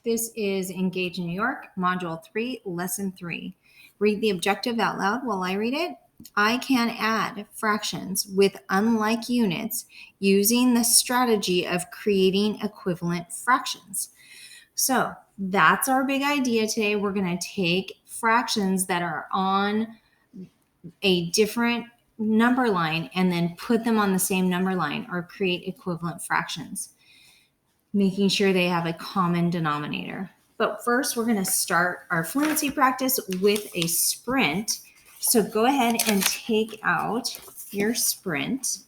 This is Engage New York, Module 3, Lesson 3. Read the objective out loud while I read it. I can add fractions with unlike units using the strategy of creating equivalent fractions. So that's our big idea today. We're going to take fractions that are on a different number line and then put them on the same number line or create equivalent fractions, making sure they have a common denominator. But first, we're going to start our fluency practice with a sprint. So go ahead and take out your sprint.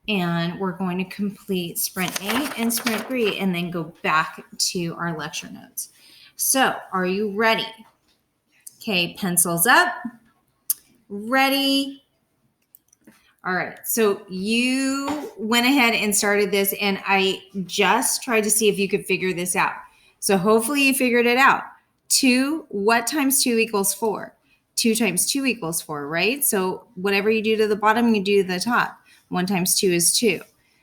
And we're going to complete sprint 8 and sprint 3 and then go back to our lecture notes. So are you ready? Okay, pencils up. Ready? All right, so you went ahead and started this, and I just tried to see if you could figure this out. So hopefully you figured it out. 2, what times 2 equals 4? 2 times 2 equals 4, right? So whatever you do to the bottom, you do to the top. 1 times 2 is 2,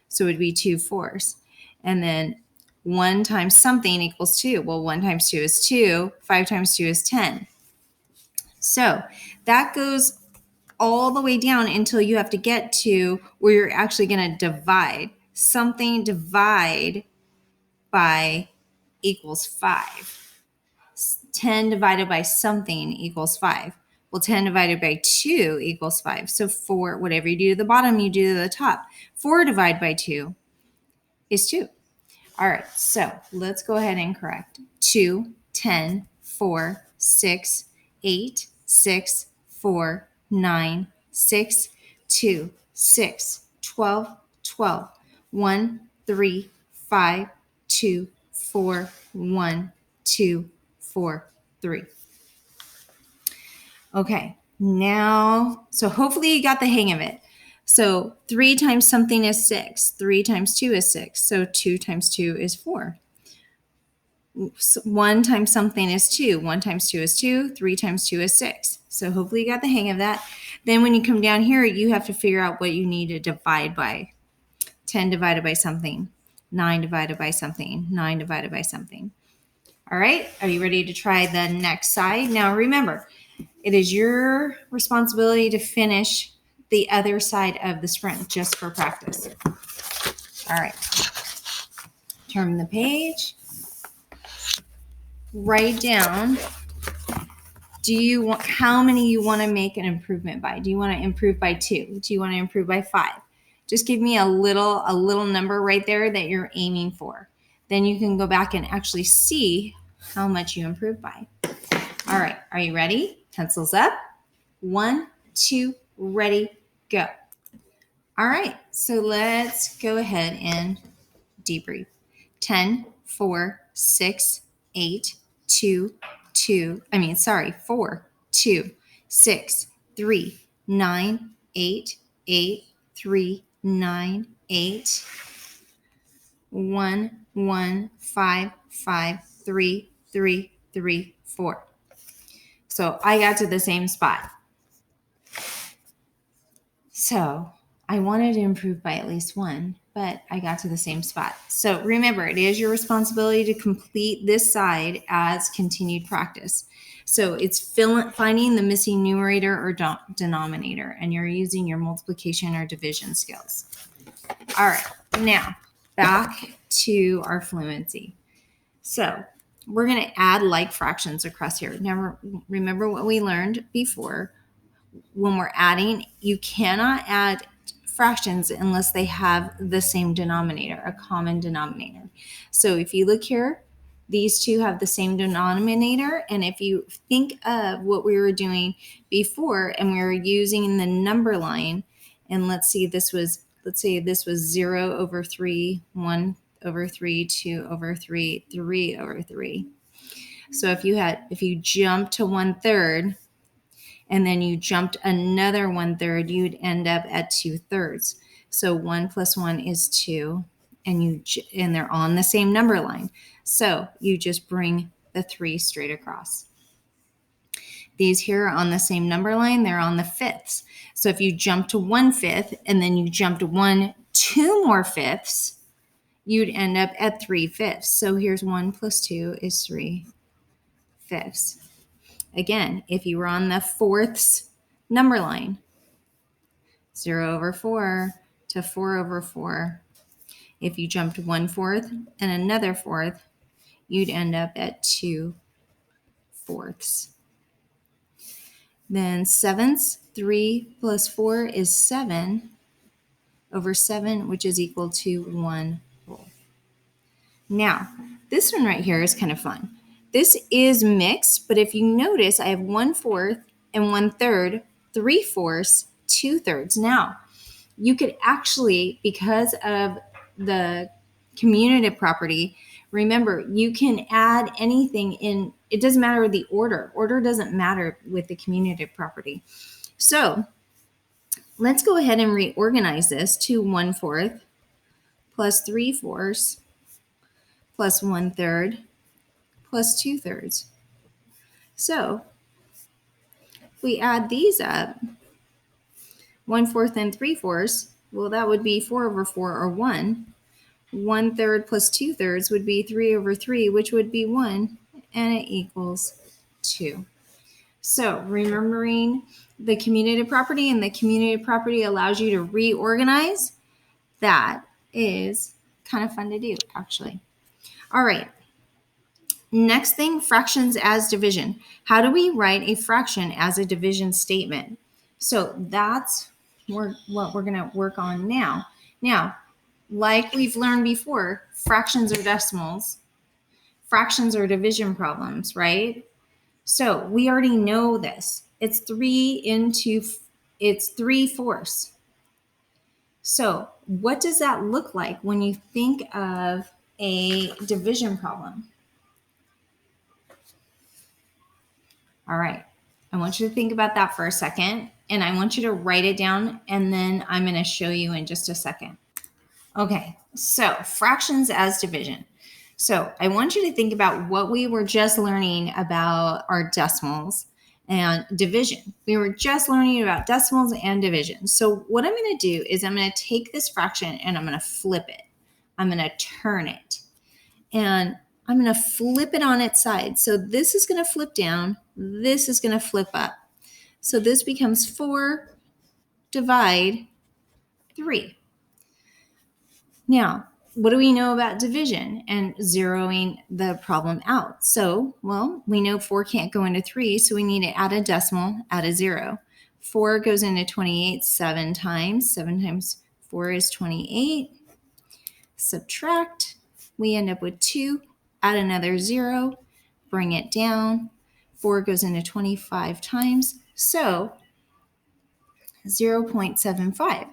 so it would be 2 fourths. And then 1 times something equals 2. Well, 1 times 2 is 2. 5 times 2 is 10. So that goes all the way down until you have to get to where you're actually going to divide. Something divide by equals 5. 10 divided by something equals 5. Well, 10 divided by 2 equals 5. So 4, whatever you do to the bottom, you do to the top. 4 divided by 2 is 2. All right, so let's go ahead and correct. 2, 10, 4, 6, 8, 6, 4, 9, 6, 2, 6, 12, 12, 1, 3, 5, 2, 4, 1, 2, 4, 3. Okay, now, so hopefully you got the hang of it. So 3 times something is 6. 3 times 2 is 6. So 2 times 2 is 4. 1 times something is 2. 1 times 2 is 2. 3 times 2 is 6. So hopefully you got the hang of that. Then when you come down here, you have to figure out what you need to divide by. 10 divided by something. 9 divided by something. 9 divided by something. All right, are you ready to try the next side? Now remember, it is your responsibility to finish the other side of the sprint just for practice. All right, turn the page. Write down, how many you want to make an improvement by? Do you want to improve by 2? Do you want to improve by 5? Just give me a little number right there that you're aiming for. Then you can go back and actually see how much you improved by. All right, are you ready? Pencils up. 1, 2, ready, go. All right, so let's go ahead and debrief. 10, 4, 6, 8, 4, 2, 6, 3, 9, 8, 8, 3, 9, 8, 1, 1, 5, 5, 3, 3, 3, 4. So I got to the same spot. So I wanted to improve by at least 1, but I got to the same spot. So remember, it is your responsibility to complete this side as continued practice. So it's finding the missing numerator or denominator, and you're using your multiplication or division skills. All right, now back to our fluency. So we're going to add like fractions across here. Now remember what we learned before. When we're adding, you cannot add fractions unless they have the same denominator, a common denominator. So if you look here, these two have the same denominator. And if you think of what we were doing before and we were using the number line, and let's say this was 0 over 3, 1 over 3, 2 over 3, 3 over 3. So if you jump to 1/3, and then you jumped another 1/3, you'd end up at 2/3. So 1 plus 1 is 2, and they're on the same number line. So you just bring the 3 straight across. These here are on the same number line, they're on the fifths. So if you jump to 1/5 and then you jump to 2 more fifths, you'd end up at 3/5. So here's 1 plus 2 is 3/5. Again, if you were on the fourths number line, 0 over 4 to 4 over 4. If you jumped 1/4 and another fourth, you'd end up at 2/4. Then sevenths, 3 plus 4 is 7 over 7, which is equal to 1 whole. Now, this one right here is kind of fun. This is mixed, but if you notice, I have 1/4 and 1/3, 3/4, 2/3. Now, you could actually, because of the commutative property, remember, you can add anything in. It doesn't matter the order. Order doesn't matter with the commutative property. So let's go ahead and reorganize this to 1/4 plus 3/4 plus 1/3 plus 2/3. So we add these up, 1/4 and 3/4. Well, that would be 4 over 4 or 1. 1/3 plus 2/3 would be 3 over 3, which would be 1, and it equals 2. So remembering the commutative property, and the commutative property allows you to reorganize, that is kind of fun to do, actually. All right. Next thing, fractions as division. How do we write a fraction as a division statement? So that's what we're going to work on now. Now, like we've learned before, fractions are decimals. Fractions are division problems, right? So we already know this. It's 3/4. So what does that look like when you think of a division problem? All right. I want you to think about that for a second, and I want you to write it down, and then I'm going to show you in just a second. Okay, so fractions as division. So I want you to think about what we were just learning about our decimals and division. We were just learning about decimals and division. So what I'm going to do is I'm going to take this fraction and I'm going to flip it. I'm going to turn it. And I'm going to flip it on its side. So this is going to flip down. This is going to flip up. So this becomes 4 divide 3. Now, what do we know about division and zeroing the problem out? So, well, we know 4 can't go into 3, so we need to add a decimal, add a 0. 4 goes into 28 7 times. 7 times 4 is 28. Subtract. We end up with 2. Add another 0. Bring it down. 4 goes into 25 times. So, 0.75.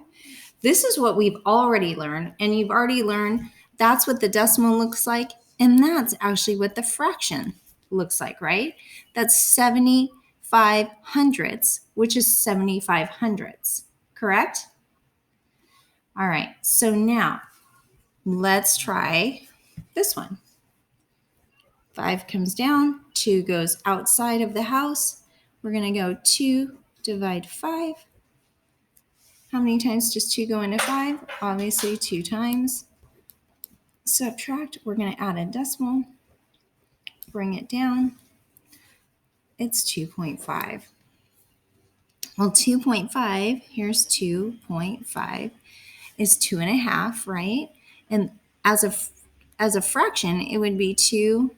This is what we've already learned, and you've already learned that's what the decimal looks like, and that's actually what the fraction looks like, right? That's 75 hundredths, which is 75 hundredths, correct? All right, so now let's try this one. 5 comes down, 2 goes outside of the house. We're going to go 2 divide 5. How many times does 2 go into 5? Obviously 2 times. Subtract, we're going to add a decimal, bring it down. It's 2.5. Well, 2.5, here's 2.5, is 2.5, right? And as a fraction, it would be 2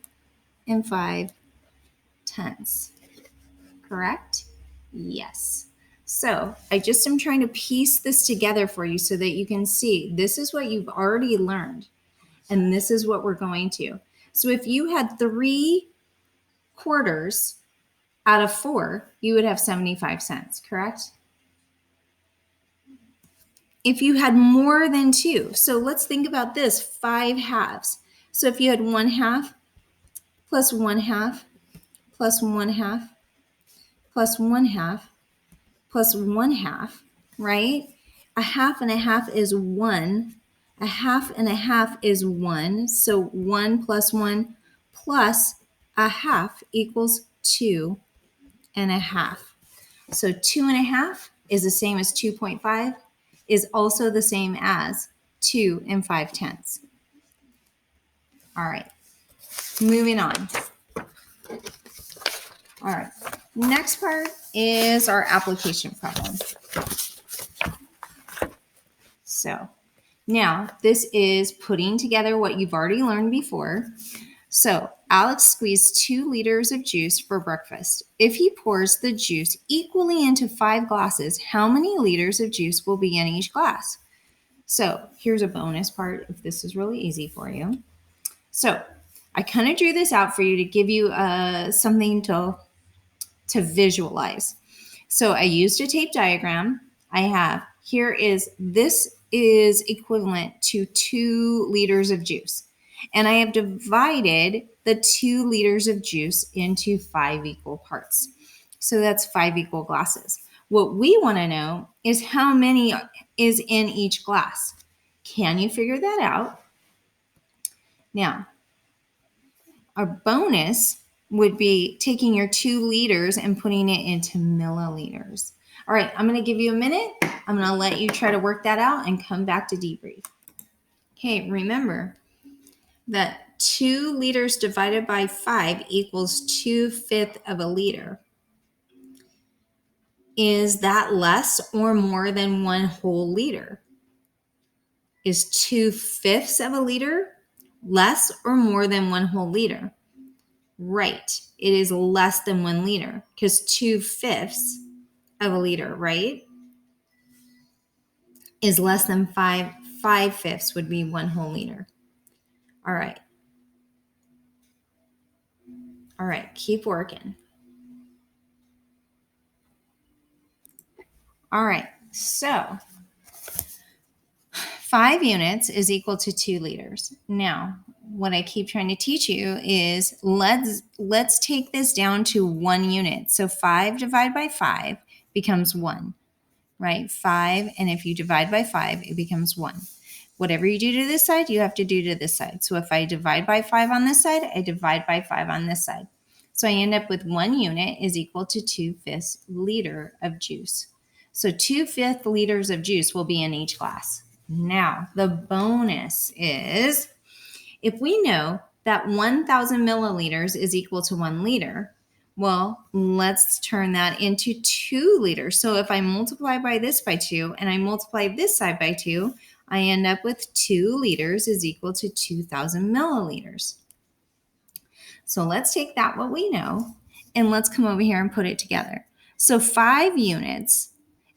and 5 tenths, correct? Yes. So I just am trying to piece this together for you so that you can see this is what you've already learned. And this is what we're going to. So if you had 3/4 out of 4, you would have 75 cents, correct? If you had more than 2, so let's think about this, 5 halves. So if you had 1/2 plus 1/2 plus 1/2 plus 1/2 plus 1/2, right? A half and a half is 1. A half and a half is 1. So 1 plus 1 plus a half equals 2.5. So 2.5 is the same as 2.5, is also the same as 2 and 5 tenths. All right, moving on. All right, next part is our application problem. So now this is putting together what you've already learned before. So Alex squeezed 2 liters of juice for breakfast. If he pours the juice equally into 5 glasses, how many liters of juice will be in each glass? So here's a bonus part if this is really easy for you. So I kind of drew this out for you to give you something to visualize. So I used a tape diagram. I have this is equivalent to 2 liters of juice. And I have divided the 2 liters of juice into 5 equal parts. So that's 5 equal glasses. What we want to know is how many is in each glass. Can you figure that out? Now, our bonus would be taking your 2 liters and putting it into milliliters. All right, I'm going to give you a minute. I'm going to let you try to work that out and come back to debrief. Okay, remember that 2 liters divided by 5 equals 2/5 of a liter. Is that less or more than 1 whole liter? Is 2/5 of a liter less or more than 1 whole liter? Right. It is less than 1 liter because 2/5 of a liter, right, is less than 5/5 would be 1 whole liter. All right. All right. Keep working. All right. So 5 units is equal to 2 liters. Now, what I keep trying to teach you is let's take this down to 1 unit. So 5 divided by 5 becomes 1, right? 5, and if you divide by 5, it becomes 1. Whatever you do to this side, you have to do to this side. So if I divide by 5 on this side, I divide by 5 on this side. So I end up with 1 unit is equal to 2/5 liter of juice. So 2/5 liters of juice will be in each glass. Now, the bonus is if we know that 1,000 milliliters is equal to 1 liter, well, let's turn that into 2 liters. So if I multiply by this by 2 and I multiply this side by 2, I end up with 2 liters is equal to 2,000 milliliters. So let's take that, what we know, and let's come over here and put it together. So 5 units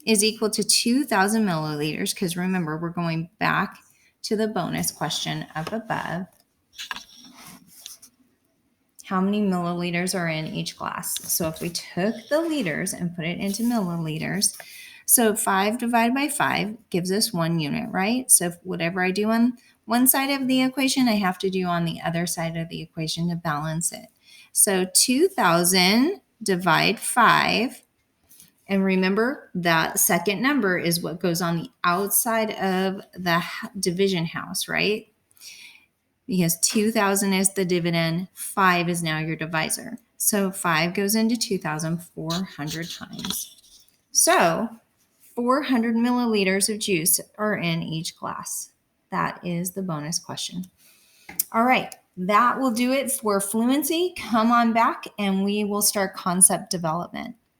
is equal to 2,000 milliliters, because remember, we're going back to the bonus question up above. How many milliliters are in each glass? So if we took the liters and put it into milliliters, so 5 divided by 5 gives us 1 unit, right? So whatever I do on one side of the equation, I have to do on the other side of the equation to balance it. So 2,000 divide 5. And remember, that second number is what goes on the outside of the division house, right? Because 2,000 is the dividend, 5 is now your divisor. So 5 goes into 2,000 400 times. So 400 milliliters of juice are in each glass. That is the bonus question. All right, that will do it for fluency. Come on back and we will start concept development.